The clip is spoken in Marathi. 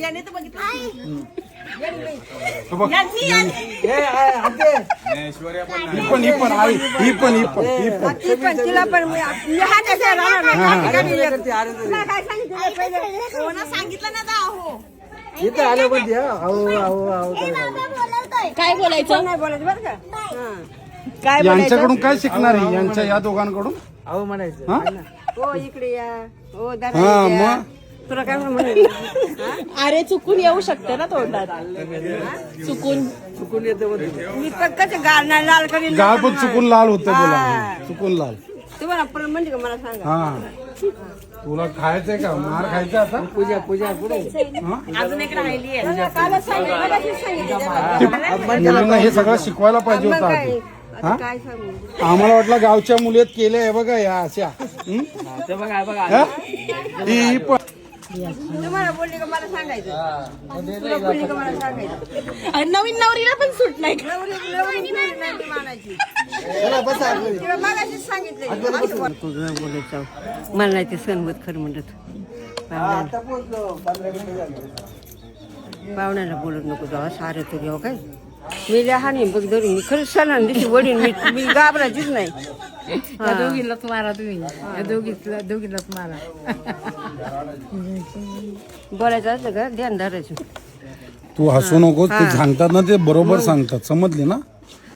याने तर बघितलं तिला पण सांगितलं ना दा हो इथं आलं पण अहो काय बोलायचं नाही बोलायचं बरं का काय यांच्याकडून काय शिकणार आहे यांच्या या दोघांकडून अहो म्हणायचं हा हो इकडे या हो हा दादा मग तुला काय म्हणून अरे चुकून येऊ शकते ना तोंडात चुकून चुकून येतं म्हणतो. मी पक्काच गाल नाही लाल करीन गाळ पण चुकून लाल होतं बोला चुकून लाल तुम्हाला पण म्हणजे का मला सांगा हा तुला खायचंय का मार खायचा आता पूजा पुढे अजून एक राहिली आहे कालच सांगितलं, मगाशीच सांगितलं. मुलींना हे सगळं शिकवायला पाहिजे मग होतं काय आधी. आता काय सांगू आम्हाला वाटलं गावच्या मुलीत केले आहे बघा या अशा ते बघा हा? ही पण तुम्हाला बोलली का मला सांगायचं तुला बोलली का मला सांगायचं आणि नवीन नवरीला पण सूट नाही नवरी नाही ती मानायची तिला मगाशीच सांगितलं बोलायचं मला नाही ते सणवत खरं म्हणत पाहुण्याला बोलत नको जावा सारं तरी हो काय मी लहान बघ धरून मी खरंच सणान दिवशी वडील मी घाबरायचीच नाही दोघीलाच मारा तुम्ही दोघीलाच मारा बोलायचं असलं का ध्यान धरायचं तू हसू नको ते सांगतात ना ते बरोबर सांगतात समजले ना